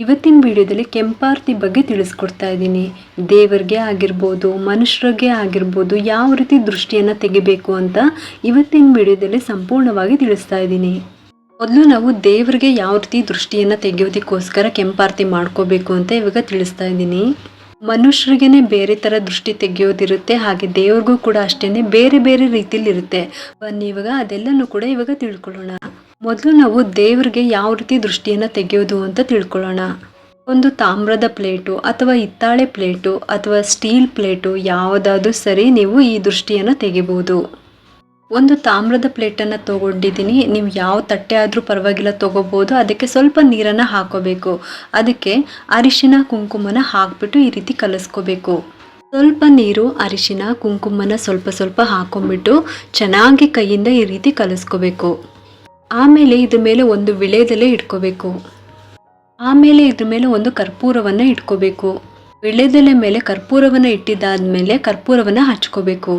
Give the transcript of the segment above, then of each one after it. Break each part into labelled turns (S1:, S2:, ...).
S1: ಇವತ್ತಿನ ವಿಡಿಯೋದಲ್ಲಿ ಕೆಂಪಾರತಿ ಬಗ್ಗೆ ತಿಳಿಸ್ಕೊಡ್ತಾ ಇದ್ದೀನಿ. ದೇವರಿಗೆ ಆಗಿರ್ಬೋದು, ಮನುಷ್ಯರಿಗೆ ಆಗಿರ್ಬೋದು, ಯಾವ ರೀತಿ ದೃಷ್ಟಿಯನ್ನು ತೆಗಿಬೇಕು ಅಂತ ಇವತ್ತಿನ ವಿಡಿಯೋದಲ್ಲಿ ಸಂಪೂರ್ಣವಾಗಿ ತಿಳಿಸ್ತಾ ಇದ್ದೀನಿ. ಮೊದಲು ನಾವು ದೇವರಿಗೆ ಯಾವ ರೀತಿ ದೃಷ್ಟಿಯನ್ನು ತೆಗೆಯೋದಕ್ಕೋಸ್ಕರ ಕೆಂಪಾರತಿ ಮಾಡ್ಕೋಬೇಕು ಅಂತ ಇವಾಗ ತಿಳಿಸ್ತಾ ಇದ್ದೀನಿ. ಮನುಷ್ಯರಿಗೇನೆ ಬೇರೆ ಥರ ದೃಷ್ಟಿ ತೆಗೆಯೋದಿರುತ್ತೆ, ಹಾಗೆ ದೇವ್ರಿಗೂ ಕೂಡ ಅಷ್ಟೇನೆ ಬೇರೆ ಬೇರೆ ರೀತಿಲಿ ಇರುತ್ತೆ. ಬನ್ನಿ ಇವಾಗ ಅದೆಲ್ಲನೂ ಕೂಡ ಇವಾಗ ತಿಳ್ಕೊಳ್ಳೋಣ. ಮೊದಲು ನಾವು ದೇವರಿಗೆ ಯಾವ ರೀತಿ ದೃಷ್ಟಿಯನ್ನು ತೆಗೆಯೋದು ಅಂತ ತಿಳ್ಕೊಳ್ಳೋಣ. ಒಂದು ತಾಮ್ರದ ಪ್ಲೇಟು ಅಥವಾ ಹಿತ್ತಾಳೆ ಪ್ಲೇಟು ಅಥವಾ ಸ್ಟೀಲ್ ಪ್ಲೇಟು ಯಾವುದಾದ್ರೂ ಸರಿ, ನೀವು ಈ ದೃಷ್ಟಿಯನ್ನು ತೆಗಿಬೋದು. ಒಂದು ತಾಮ್ರದ ಪ್ಲೇಟನ್ನು ತೊಗೊಂಡಿದ್ದೀನಿ, ನೀವು ಯಾವ ತಟ್ಟೆ ಆದರೂ ಪರವಾಗಿಲ್ಲ ತೊಗೋಬೋದು. ಅದಕ್ಕೆ ಸ್ವಲ್ಪ ನೀರನ್ನು ಹಾಕೋಬೇಕು. ಅದಕ್ಕೆ ಅರಿಶಿನ ಕುಂಕುಮನ ಹಾಕ್ಬಿಟ್ಟು ಈ ರೀತಿ ಕಲಿಸ್ಕೋಬೇಕು. ಸ್ವಲ್ಪ ನೀರು, ಅರಿಶಿನ ಕುಂಕುಮನ ಸ್ವಲ್ಪ ಸ್ವಲ್ಪ ಹಾಕೊಂಡ್ಬಿಟ್ಟು ಚೆನ್ನಾಗಿ ಕೈಯಿಂದ ಈ ರೀತಿ ಕಲಿಸ್ಕೋಬೇಕು. ಆಮೇಲೆ ಇದ್ರ ಮೇಲೆ ಒಂದು ವಿಳೆದೆಲೆ ಇಟ್ಕೋಬೇಕು. ಆಮೇಲೆ ಇದ್ರ ಮೇಲೆ ಒಂದು ಕರ್ಪೂರವನ್ನು ಇಟ್ಕೋಬೇಕು. ವಿಳೆದೆಲೆ ಮೇಲೆ ಕರ್ಪೂರವನ್ನು ಇಟ್ಟಿದ್ದಾದ್ಮೇಲೆ ಕರ್ಪೂರವನ್ನು ಹಚ್ಕೋಬೇಕು.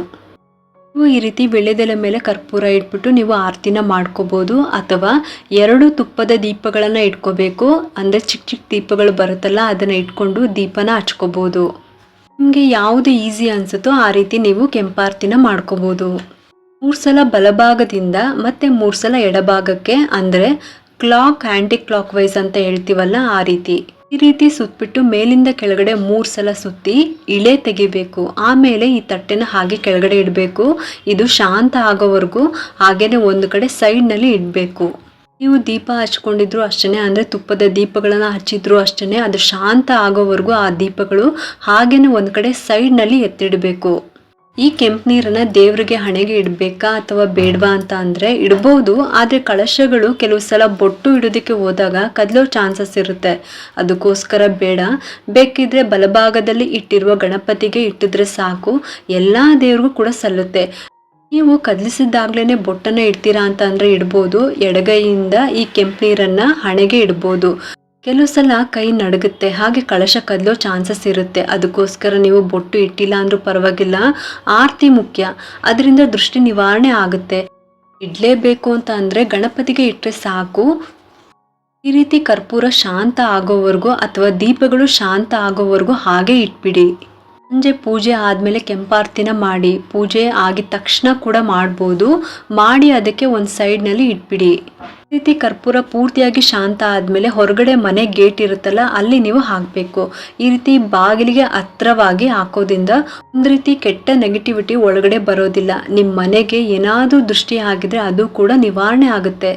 S1: ನೀವು ಈ ರೀತಿ ವಿಳೆದೆಲೆ ಮೇಲೆ ಕರ್ಪೂರ ಇಟ್ಬಿಟ್ಟು ನೀವು ಆರತಿನ ಮಾಡ್ಕೋಬೋದು, ಅಥವಾ 2 ತುಪ್ಪದ ದೀಪಗಳನ್ನು ಇಟ್ಕೋಬೇಕು. ಅಂದರೆ ಚಿಕ್ಕ ಚಿಕ್ಕ ದೀಪಗಳು ಬರುತ್ತಲ್ಲ, ಅದನ್ನು ಇಟ್ಕೊಂಡು ದೀಪನ ಹಚ್ಕೋಬೋದು. ನಿಮಗೆ ಯಾವುದು ಈಸಿ ಅನಿಸುತ್ತೋ ಆ ರೀತಿ ನೀವು ಕೆಂಪಾರತಿನ ಮಾಡ್ಕೋಬೋದು. 3 ಸಲ ಬಲಭಾಗದಿಂದ ಮತ್ತೆ 3 ಸಲ ಎಡಭಾಗಕ್ಕೆ, ಅಂದರೆ ಕ್ಲಾಕ್ ಆ್ಯಂಟಿ ಕ್ಲಾಕ್ ವೈಸ್ ಅಂತ ಹೇಳ್ತೀವಲ್ಲ ಆ ರೀತಿ. ಈ ರೀತಿ ಸುತ್ತಬಿಟ್ಟು ಮೇಲಿಂದ ಕೆಳಗಡೆ 3 ಸಲ ಸುತ್ತಿ ಇಳೆ ತೆಗಿಬೇಕು. ಆಮೇಲೆ ಈ ತಟ್ಟೆನ ಹಾಗೆ ಕೆಳಗಡೆ ಇಡಬೇಕು. ಇದು ಶಾಂತ ಆಗೋವರೆಗೂ ಹಾಗೇನೆ ಒಂದು ಕಡೆ ಸೈಡ್ನಲ್ಲಿ ಇಡಬೇಕು. ನೀವು ದೀಪ ಹಚ್ಕೊಂಡಿದ್ರು ಅಷ್ಟೇ, ಅಂದರೆ ತುಪ್ಪದ ದೀಪಗಳನ್ನು ಹಚ್ಚಿದ್ರು ಅಷ್ಟೇ, ಅದು ಶಾಂತ ಆಗೋವರೆಗೂ ಆ ದೀಪಗಳು ಹಾಗೇನೆ ಒಂದು ಕಡೆ ಸೈಡ್ನಲ್ಲಿ ಎತ್ತಿಡಬೇಕು. ಈ ಕೆಂಪು ನೀರನ್ನು ದೇವರಿಗೆ ಹಣೆಗೆ ಇಡಬೇಕಾ ಅಥವಾ ಬೇಡವಾ ಅಂತ ಅಂದರೆ ಇಡ್ಬೋದು. ಆದರೆ ಕಳಶಗಳು ಕೆಲವು ಸಲ ಬೊಟ್ಟು ಇಡೋದಕ್ಕೆ ಹೋದಾಗ ಕದಲೋ ಚಾನ್ಸಸ್ ಇರುತ್ತೆ, ಅದಕ್ಕೋಸ್ಕರ ಬೇಡ. ಬೇಕಿದ್ರೆ ಬಲಭಾಗದಲ್ಲಿ ಇಟ್ಟಿರುವ ಗಣಪತಿಗೆ ಇಟ್ಟಿದ್ರೆ ಸಾಕು, ಎಲ್ಲ ದೇವ್ರಿಗೂ ಕೂಡ ಸಲ್ಲುತ್ತೆ. ನೀವು ಕದಲಿಸಿದಾಗ್ಲೇ ಬೊಟ್ಟನ್ನು ಇಡ್ತೀರಾ ಅಂತ ಅಂದರೆ ಇಡ್ಬೋದು. ಎಡಗೈಯಿಂದ ಈ ಕೆಂಪು ನೀರನ್ನು ಹಣೆಗೆ ಇಡ್ಬೋದು. ಕೆಲವು ಸಲ ಕೈ ನಡುಗುತ್ತೆ, ಹಾಗೆ ಕಳಶ ಕದಲೋ ಚಾನ್ಸಸ್ ಇರುತ್ತೆ. ಅದಕ್ಕೋಸ್ಕರ ನೀವು ಬೊಟ್ಟು ಇಟ್ಟಿಲ್ಲ ಅಂದ್ರೂ ಪರವಾಗಿಲ್ಲ, ಆರತಿ ಮುಖ್ಯ, ಅದರಿಂದ ದೃಷ್ಟಿ ನಿವಾರಣೆ ಆಗುತ್ತೆ. ಇಡಲೇಬೇಕು ಅಂತ ಅಂದರೆ ಗಣಪತಿಗೆ ಇಟ್ಟರೆ ಸಾಕು. ಈ ರೀತಿ ಕರ್ಪೂರ ಶಾಂತ ಆಗೋವರೆಗೂ ಅಥವಾ ದೀಪಗಳು ಶಾಂತ ಆಗೋವರೆಗೂ ಹಾಗೆ ಇಟ್ಬಿಡಿ. ಸಂಜೆ ಪೂಜೆ ಆದಮೇಲೆ ಕೆಂಪಾರತಿನ ಮಾಡಿ, ಪೂಜೆ ಆಗಿದ ತಕ್ಷಣ ಕೂಡ ಮಾಡ್ಬೋದು. ಮಾಡಿ ಅದಕ್ಕೆ ಒಂದು ಸೈಡ್ನಲ್ಲಿ ಇಟ್ಬಿಡಿ. ಈ ರೀತಿ ಕರ್ಪೂರ ಪೂರ್ತಿಯಾಗಿ ಶಾಂತ ಆದಮೇಲೆ ಹೊರಗಡೆ ಮನೆ ಗೇಟ್ ಇರುತ್ತಲ್ಲ, ಅಲ್ಲಿ ನೀವು ಹಾಕಬೇಕು. ಈ ರೀತಿ ಬಾಗಿಲಿಗೆ ಹತ್ರವಾಗಿ ಹಾಕೋದ್ರಿಂದ ಒಂದು ರೀತಿ ಕೆಟ್ಟ ನೆಗೆಟಿವಿಟಿ ಒಳಗಡೆ ಬರೋದಿಲ್ಲ. ನಿಮ್ಮ ಮನೆಗೆ ಏನಾದರೂ ದೃಷ್ಟಿ ಆಗಿದ್ರೆ ಅದು ಕೂಡ ನಿವಾರಣೆ ಆಗುತ್ತೆ.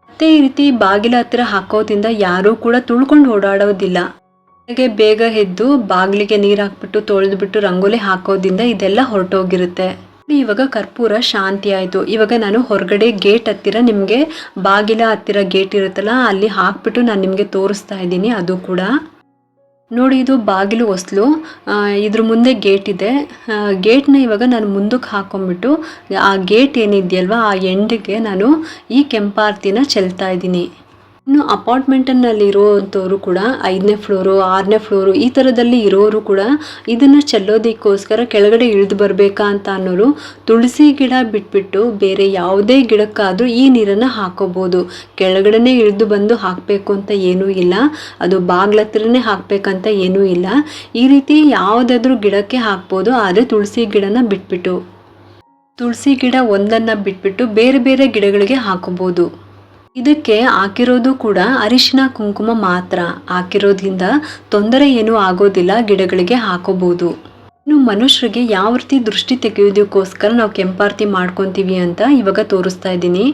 S1: ಮತ್ತೆ ಈ ರೀತಿ ಬಾಗಿಲ ಹತ್ತಿರ ಹಾಕೋದ್ರಿಂದ ಯಾರೂ ಕೂಡ ತುಳ್ಕೊಂಡು ಓಡಾಡೋದಿಲ್ಲ. ಹಾಗೆ ಬೇಗ ಎದ್ದು ಬಾಗಿಲಿಗೆ ನೀರು ಹಾಕ್ಬಿಟ್ಟು ತೊಳೆದ್ಬಿಟ್ಟು ರಂಗೋಲಿ ಹಾಕೋದ್ರಿಂದ ಇದೆಲ್ಲ ಹೊರಟೋಗಿರುತ್ತೆ. ಇವಾಗ ಕರ್ಪೂರ ಶಾಂತಿ ಆಯಿತು. ಇವಾಗ ನಾನು ಹೊರಗಡೆ ಗೇಟ್ ಹತ್ತಿರ, ನಿಮಗೆ ಬಾಗಿಲ ಹತ್ತಿರ ಗೇಟ್ ಇರುತ್ತಲ್ಲ ಅಲ್ಲಿ ಹಾಕ್ಬಿಟ್ಟು ನಾನು ನಿಮಗೆ ತೋರಿಸ್ತಾ ಇದ್ದೀನಿ. ಅದು ಕೂಡ ನೋಡಿ, ಇದು ಬಾಗಿಲು ಹೊಸ್ಲು, ಇದ್ರ ಮುಂದೆ ಗೇಟ್ ಇದೆ. ಗೇಟ್ನ ಇವಾಗ ನಾನು ಮುಂದಕ್ಕೆ ಹಾಕೊಂಡ್ಬಿಟ್ಟು ಆ ಗೇಟ್ ಏನಿದೆಯಲ್ವ ಆ ಎಂಡಿಗೆ ನಾನು ಈ ಕೆಂಪಾರತಿನ ಚೆಲ್ತಾ ಇದ್ದೀನಿ. ಇನ್ನು ಅಪಾರ್ಟ್ಮೆಂಟಲ್ಲಿ ಇರೋವಂಥವ್ರು ಕೂಡ 5ನೇ ಫ್ಲೋರು 6ನೇ ಫ್ಲೋರು ಈ ಥರದಲ್ಲಿ ಇರೋರು ಕೂಡ ಇದನ್ನು ಚೆಲ್ಲೋದಕ್ಕೋಸ್ಕರ ಕೆಳಗಡೆ ಇಳಿದು ಬರಬೇಕಾ ಅಂತ ಅನ್ನೋರು ತುಳಸಿ ಗಿಡ ಬಿಟ್ಬಿಟ್ಟು ಬೇರೆ ಯಾವುದೇ ಗಿಡಕ್ಕಾದರೂ ಈ ನೀರನ್ನು ಹಾಕೋಬೋದು. ಕೆಳಗಡೆನೇ ಇಳಿದು ಬಂದು ಹಾಕಬೇಕು ಅಂತ ಏನೂ ಇಲ್ಲ, ಅದು ಬಾಗ್ಲ ಹತ್ರನೇ ಹಾಕಬೇಕಂತ ಏನೂ ಇಲ್ಲ. ಈ ರೀತಿ ಯಾವುದಾದ್ರೂ ಗಿಡಕ್ಕೆ ಹಾಕ್ಬೋದು, ಆದರೆ ತುಳಸಿ ಗಿಡನ ಬಿಟ್ಬಿಟ್ಟು, ತುಳಸಿ ಗಿಡ ಒಂದನ್ನು ಬಿಟ್ಬಿಟ್ಟು ಬೇರೆ ಬೇರೆ ಗಿಡಗಳಿಗೆ ಹಾಕೋಬೋದು. ಇದಕ್ಕೆ ಹಾಕಿರೋದು ಕೂಡ ಅರಿಶಿನ ಕುಂಕುಮ ಮಾತ್ರ ಹಾಕಿರೋದ್ರಿಂದ ತೊಂದರೆ ಏನೂ ಆಗೋದಿಲ್ಲ, ಗಿಡಗಳಿಗೆ ಹಾಕೋಬಹುದು. ಇನ್ನು ಮನುಷ್ಯರಿಗೆ ಯಾವ ರೀತಿ ದೃಷ್ಟಿ ತೆಗೆಯೋದಕ್ಕೋಸ್ಕರ ನಾವು ಕೆಂಪಾರತಿ ಮಾಡ್ಕೊತೀವಿ ಅಂತ ಇವಾಗ ತೋರಿಸ್ತಾ ಇದ್ದೀನಿ.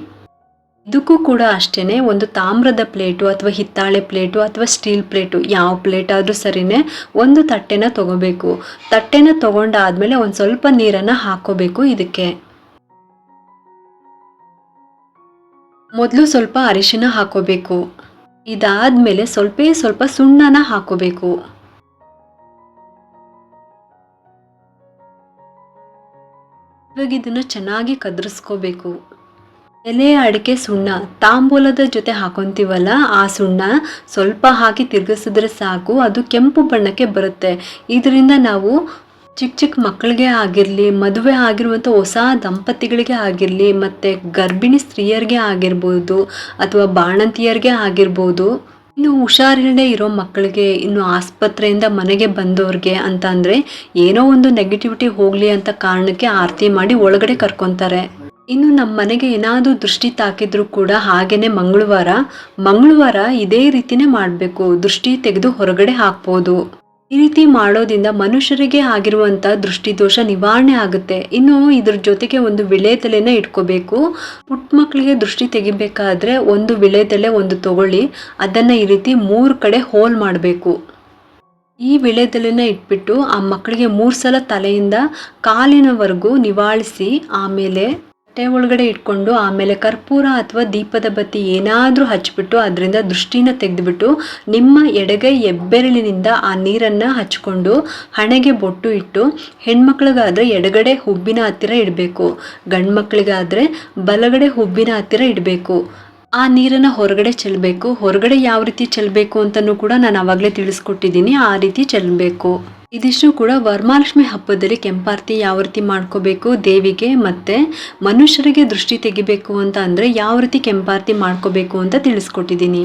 S1: ಇದಕ್ಕೂ ಕೂಡ ಅಷ್ಟೇ, ಒಂದು ತಾಮ್ರದ ಪ್ಲೇಟು ಅಥವಾ ಹಿತ್ತಾಳೆ ಪ್ಲೇಟು ಅಥವಾ ಸ್ಟೀಲ್ ಪ್ಲೇಟು ಯಾವ ಪ್ಲೇಟ್ ಆದರೂ ಸರಿನೇ, ಒಂದು ತಟ್ಟೆನ ತೊಗೋಬೇಕು. ತಟ್ಟೆನ ತೊಗೊಂಡಾದ್ಮೇಲೆ ಒಂದು ಸ್ವಲ್ಪ ನೀರನ್ನು ಹಾಕೋಬೇಕು. ಇದಕ್ಕೆ ಮೊದಲು ಸ್ವಲ್ಪ ಅರಿಶಿನ ಹಾಕೋಬೇಕು. ಇದಾದ್ಮೇಲೆ ಸ್ವಲ್ಪ ಸುಣ್ಣನ ಹಾಕೋಬೇಕು. ಇವಾಗ ಇದನ್ನ ಚೆನ್ನಾಗಿ ಕದರಿಸ್ಕೋಬೇಕು. ಎಲೆ ಅಡಿಕೆ ಸುಣ್ಣ ತಾಂಬೂಲದ ಜೊತೆ ಹಾಕೊಂತೀವಲ್ಲ, ಆ ಸುಣ್ಣ ಸ್ವಲ್ಪ ಹಾಕಿ ತಿರುಗಿಸಿದ್ರೆ ಸಾಕು, ಅದು ಕೆಂಪು ಬಣ್ಣಕ್ಕೆ ಬರುತ್ತೆ. ಇದರಿಂದ ನಾವು ಚಿಕ್ಕ ಚಿಕ್ಕ ಮಕ್ಕಳಿಗೆ ಆಗಿರಲಿ, ಮದುವೆ ಆಗಿರುವಂಥ ಹೊಸ ದಂಪತಿಗಳಿಗೆ ಆಗಿರಲಿ, ಮತ್ತು ಗರ್ಭಿಣಿ ಸ್ತ್ರೀಯರಿಗೆ ಆಗಿರ್ಬೋದು ಅಥವಾ ಬಾಣಂತಿಯರಿಗೆ ಆಗಿರ್ಬೋದು, ಇನ್ನು ಹುಷಾರಿಲ್ಲದೆ ಇರೋ ಮಕ್ಕಳಿಗೆ, ಇನ್ನು ಆಸ್ಪತ್ರೆಯಿಂದ ಮನೆಗೆ ಬಂದವ್ರಿಗೆ ಅಂತ ಅಂದರೆ ಏನೋ ಒಂದು ನೆಗೆಟಿವಿಟಿ ಹೋಗಲಿ ಅಂತ ಕಾರಣಕ್ಕೆ ಆರತಿ ಮಾಡಿ ಒಳಗಡೆ ಕರ್ಕೊತಾರೆ. ಇನ್ನು ನಮ್ಮ ಮನೆಗೆ ಏನಾದರೂ ದೃಷ್ಟಿ ತಾಕಿದ್ರೂ ಕೂಡ ಹಾಗೇನೆ ಮಂಗಳವಾರ ಇದೇ ರೀತಿನೇ ಮಾಡಬೇಕು. ದೃಷ್ಟಿ ತೆಗೆದು ಹೊರಗಡೆ ಹಾಕ್ಬೋದು. ಈ ರೀತಿ ಮಾಡೋದ್ರಿಂದ ಮನುಷ್ಯರಿಗೆ ಆಗಿರುವಂಥ ದೃಷ್ಟಿದೋಷ ನಿವಾರಣೆ ಆಗುತ್ತೆ. ಇನ್ನು ಇದ್ರ ಜೊತೆಗೆ ಒಂದು ವಿಳೆದೆಲೆನ ಇಟ್ಕೋಬೇಕು. ಪುಟ್ಟ ಮಕ್ಕಳಿಗೆ ದೃಷ್ಟಿ ತೆಗಿಬೇಕಾದ್ರೆ ಒಂದು ವಿಳೆದೆಲೆ ಒಂದು ತಗೊಳ್ಳಿ, ಅದನ್ನು ಈ ರೀತಿ 3 ಕಡೆ ಹೋಲ್ ಮಾಡಬೇಕು. ಈ ವಿಳೆದೆಲೆನ ಇಟ್ಬಿಟ್ಟು ಆ ಮಕ್ಕಳಿಗೆ 3 ಸಲ ತಲೆಯಿಂದ ಕಾಲಿನವರೆಗೂ ನಿವಾಳಿಸಿ, ಆಮೇಲೆ ತಟ್ಟೆ ಒಳಗಡೆ ಇಟ್ಕೊಂಡು ಆಮೇಲೆ ಕರ್ಪೂರ ಅಥವಾ ದೀಪದ ಬತ್ತಿ ಏನಾದರೂ ಹಚ್ಬಿಟ್ಟು ಅದರಿಂದ ದೃಷ್ಟಿನ ತೆಗೆದುಬಿಟ್ಟು ನಿಮ್ಮ ಎಡಗೈ ಹೆಬ್ಬೆರಳಿನಿಂದ ಆ ನೀರನ್ನು ಹಚ್ಕೊಂಡು ಹಣೆಗೆ ಬೊಟ್ಟು ಇಟ್ಟು, ಹೆಣ್ಮಕ್ಳಿಗಾದರೆ ಎಡಗಡೆ ಹುಬ್ಬಿನ ಹತ್ತಿರ ಇಡಬೇಕು, ಗಂಡು ಮಕ್ಕಳಿಗಾದರೆ ಬಲಗಡೆ ಹುಬ್ಬಿನ ಹತ್ತಿರ ಇಡಬೇಕು. ಆ ನೀರನ್ನು ಹೊರಗಡೆ ಚೆಲ್ಲಬೇಕು. ಹೊರಗಡೆ ಯಾವ ರೀತಿ ಚೆಲ್ಲಬೇಕು ಅಂತಲೂ ಕೂಡ ನಾನು ಆವಾಗಲೇ ತಿಳಿಸ್ಕೊಟ್ಟಿದ್ದೀನಿ. ಆ ರೀತಿ ಚೆಲ್ಲಬೇಕು. ಇದಿಷ್ಟು ಕೂಡ ವರಮಹಾಲಕ್ಷ್ಮಿ ಹಬ್ಬದಲ್ಲಿ ಕೆಂಪಾರತಿ ಯಾವ ರೀತಿ ಮಾಡ್ಕೋಬೇಕು, ದೇವಿಗೆ ಮತ್ತು ಮನುಷ್ಯರಿಗೆ ದೃಷ್ಟಿ ತೆಗಿಬೇಕು ಅಂತ ಅಂದರೆ ಯಾವ ರೀತಿ ಕೆಂಪಾರತಿ ಮಾಡ್ಕೋಬೇಕು ಅಂತ ತಿಳಿಸ್ಕೊಟ್ಟಿದ್ದೀನಿ.